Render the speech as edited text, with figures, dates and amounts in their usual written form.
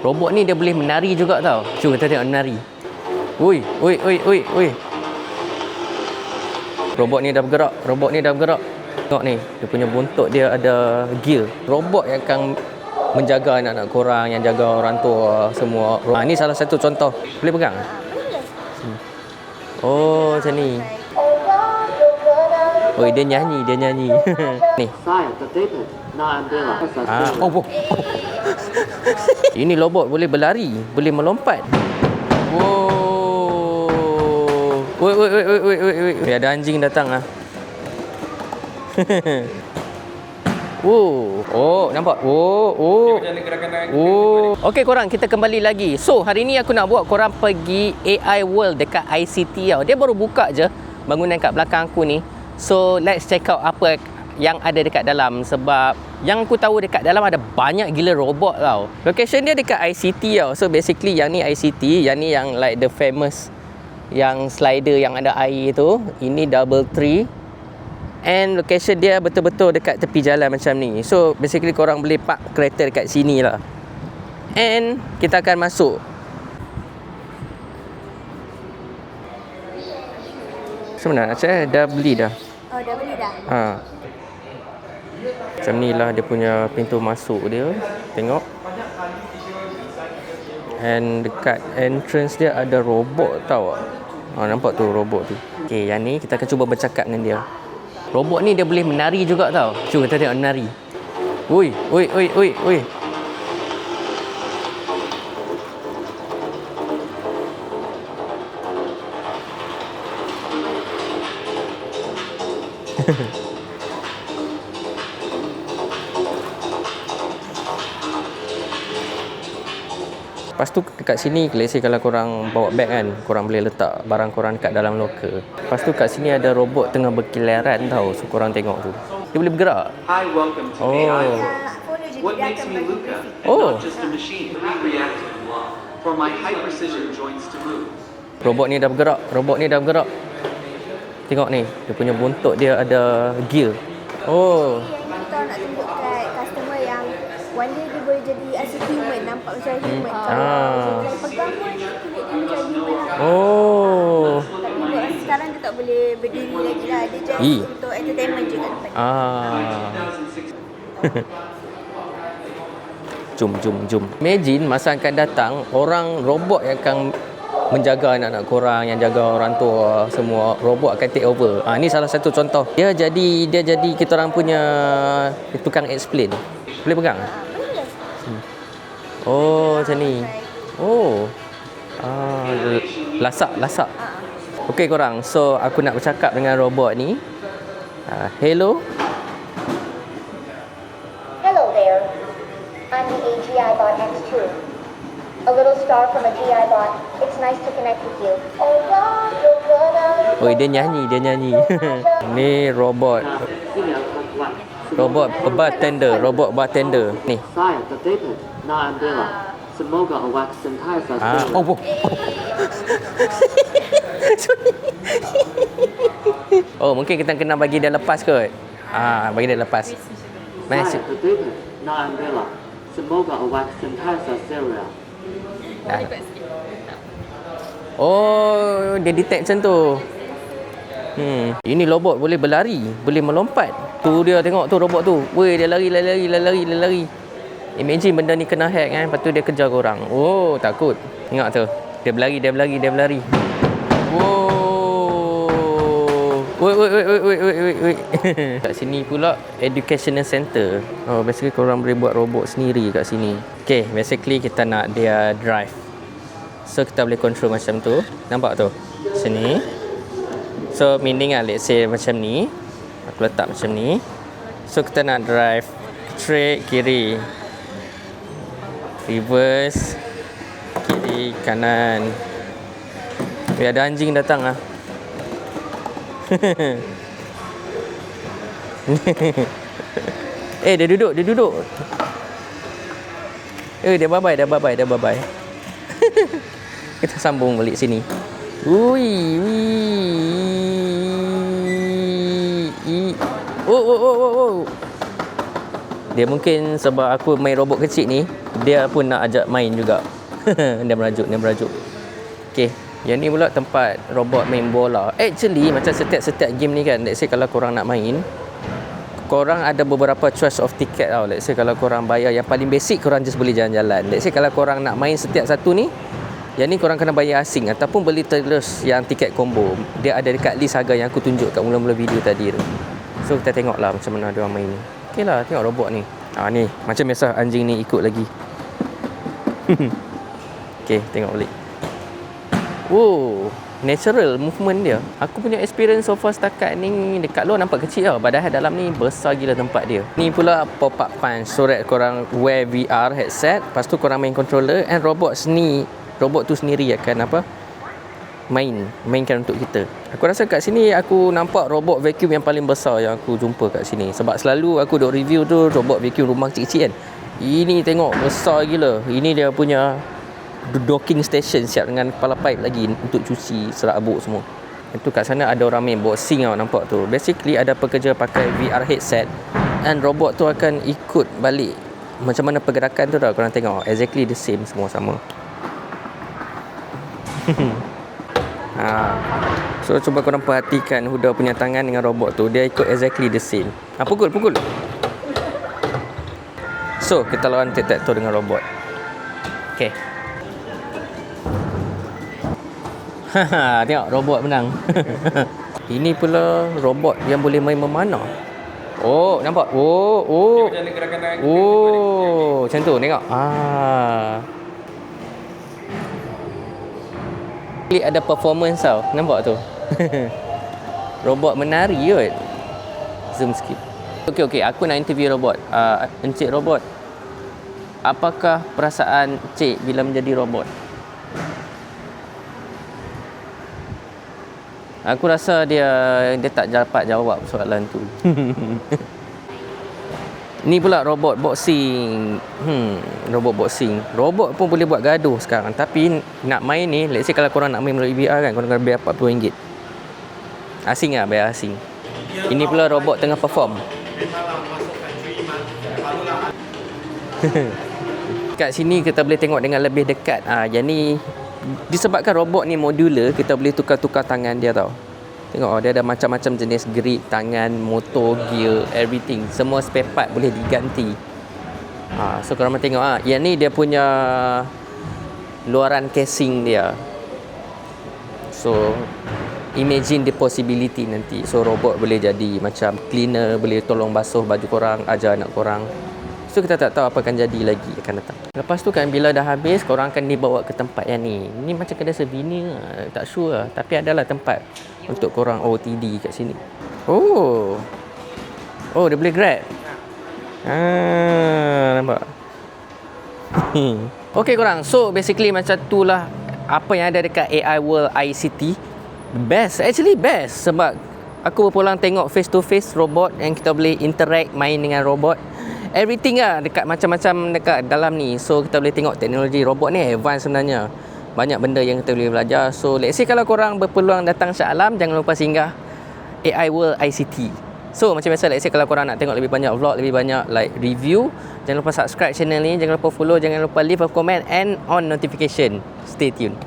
Robot ni dia boleh menari juga tau. Cuba kita tengok menari. Ui, ui, ui, ui, ui. Robot ni dah bergerak. Robot ni dah bergerak. Tengok ni, dia punya buntut dia ada gear. Robot yang akan menjaga anak-anak korang, yang jaga orang tua semua. Ni salah satu contoh. Boleh pegang? Oh, macam ni. Oh, dia nyanyi, dia nyanyi. Ni. Oh. Ini robot boleh berlari, boleh melompat. Wow. Woi. Ada anjing datang ah. Oh, nampak? Oh. Okey korang, kita kembali lagi. So, hari ni aku nak buat korang pergi AI World dekat ICT tau. Dia baru buka je bangunan kat belakang aku ni. So, let's check out apa yang ada dekat dalam. Sebab yang aku tahu dekat dalam ada banyak gila robot tau. Location dia dekat ICT tau. So, basically yang ni ICT, yang ni yang like the famous yang slider yang ada air tu. Ini Double Tree. And location dia betul-betul dekat tepi jalan macam ni. So, basically korang boleh park kereta dekat sini lah. And kita akan masuk. Sebenarnya saya dah beli dah. Oh, dah beli dah? Macam ni lah dia punya pintu masuk dia. Tengok. And dekat entrance dia ada robot tau. Nampak tu robot tu. Okay, yang ni kita akan cuba bercakap dengan dia. Robot ni dia boleh menari juga tau. Cuba kita tengok menari. Ui. Lepas tu dekat sini, let's say kalau korang bawa beg kan, korang boleh letak barang korang dekat dalam locker. Lepas tu kat sini ada robot tengah berkeliaran tau. So korang tengok tu. Dia boleh bergerak. Hi, welcome to AI. What Dia makes akan me bagi Luca? briefing. And not just a machine, we react to law. For my high precision joints to move. Robot ni dah bergerak. Robot ni dah bergerak. Tengok ni, dia punya buntut dia ada gear. Oh. Yang kita nak tunjuk kat customer yang one day dia boleh jadi as a human, nampak macam human. Kalau pegang pun kulit dia macam human lah. Oh. Tapi buat sekarang dia tak boleh berdiri lagi lah. Dia just untuk entertainment je kat depan. Jom. Imagine masa akan datang, orang robot yang akan menjaga anak-anak korang, yang jaga orang tua semua, robot akan take over. Ni salah satu contoh. Dia jadi kita orang punya tukang explain. Boleh pegang? Boleh. Oh, macam ni. Oh. Lasak. Okey korang, so aku nak bercakap dengan robot ni. Hello. Hello there. I'm the AGI bot X2. A little star from a GI bot. It's nice to connect with you. Oh, dia nyanyi. Ni robot. Robot bartender. Ni. Saya terdapat na Andela. Semoga awak sentiasa Oh. Oh, mungkin kita kena bagi dia lepas kot. Bagi dia lepas. Mana Saya terdapat na Andela. Semoga awak sentiasa ceria. Oh, dia detect macam tu. Ini robot boleh berlari, boleh melompat. Tu dia tengok tu robot tu. Weh, dia lari. Imagine benda ni kena hack kan, lepas tu dia kejar korang. Oh, takut. Tengok tu. Dia berlari. Wow. Wait. Kat sini pula educational center. Oh, basically korang boleh buat robot sendiri kat sini. Okay, basically kita nak dia drive. So kita boleh control macam tu. Nampak tu? Sini. So meaning let's say macam ni. Aku letak macam ni. So kita nak drive straight kiri, reverse, kiri, kanan. Ada anjing datang lah. Dia duduk. Dia bye-bye. Kita sambung balik sini. Oh. Dia mungkin sebab aku main robot kecil ni, dia pun nak ajak main juga. Dia merajuk. Okay, yang ni pula tempat robot main bola. Actually macam setiap game ni kan, let's say kalau korang nak main, korang ada beberapa choice of ticket tau. Let's say kalau korang bayar yang paling basic, korang just boleh jalan-jalan. Let's say kalau korang nak main setiap satu ni, yang ni korang kena bayar asing ataupun beli terus yang tiket combo. Dia ada dekat list harga yang aku tunjuk kat mula-mula video tadi tu. So kita tengoklah macam mana dia orang main ni. Okey lah, tengok robot ni. Ni macam biasa anjing ni ikut lagi. Okey, tengok balik. Oh, natural movement dia. Aku punya experience so far setakat ni, dekat luar nampak kecil tau, padahal dalam ni besar gila tempat dia. Ni pula pop-up punch, so that korang wear VR headset, lepas tu korang main controller, and robot tu sendiri akan mainkan untuk kita. Aku rasa kat sini aku nampak robot vacuum yang paling besar yang aku jumpa kat sini. Sebab selalu aku duk review tu robot vacuum rumah kecil-kecil kan. Ini tengok besar gila. Ini dia punya docking station siap dengan kepala pipe lagi untuk cuci serabut semua. Itu kat sana ada orang main boxing tau, nampak tu. Basically ada pekerja pakai VR headset, and robot tu akan ikut balik macam mana pergerakan tu dah. Korang tengok exactly the same, semua sama. So cuba korang perhatikan Huda punya tangan dengan robot tu, dia ikut exactly the same. Pukul. So kita lawan tic-tac-toe dengan robot. Okay. Tengok robot menang. Ini pula robot yang boleh main memanah. Oh, nampak? Oh, macam tu, tengok. Ada performance tau, nampak tu. Robot menari kot. Zoom sikit. Okey, aku nak interview robot. Encik robot, apakah perasaan Cik bila menjadi robot? Aku rasa dia tak dapat jawab soalan tu. Ni pula robot boxing. Robot boxing. Robot pun boleh buat gaduh sekarang. Tapi nak main ni, let's say kalau korang nak main melalui VR kan, korang kena bayar RM40. Asing lah, bayar asing. Ini pula robot tengah perform. Kat sini kita boleh tengok dengan lebih dekat. Yang ni disebabkan robot ni modular, kita boleh tukar-tukar tangan dia tau. Tengok, dia ada macam-macam jenis grip, tangan, motor, gear, everything. Semua spare part boleh diganti. So korang tengok yang ni dia punya luaran casing dia. So imagine the possibility nanti. So robot boleh jadi macam cleaner, boleh tolong basuh baju korang, ajar anak korang. So kita tak tahu apa akan jadi lagi akan datang. Lepas tu kan bila dah habis, korang akan dibawa ke tempat yang ni. Ni macam kedai souvenir, tak sure lah. Tapi adalah tempat untuk korang OTD kat sini. Oh, dia boleh grab. Nampak. Okay korang, so basically macam tu lah apa yang ada dekat AI World ICT. Best, actually best. Sebab aku berpulang tengok face to face robot, yang kita boleh interact, main dengan robot. Everything lah dekat macam-macam dekat dalam ni. So kita boleh tengok teknologi robot ni advance sebenarnya. Banyak benda yang kita boleh belajar. So let's say kalau korang berpeluang datang Shah Alam, jangan lupa singgah AI World ICT. So macam biasa, let's say kalau korang nak tengok lebih banyak vlog, lebih banyak like review, jangan lupa subscribe channel ni, jangan lupa follow, jangan lupa leave a comment and on notification. Stay tuned.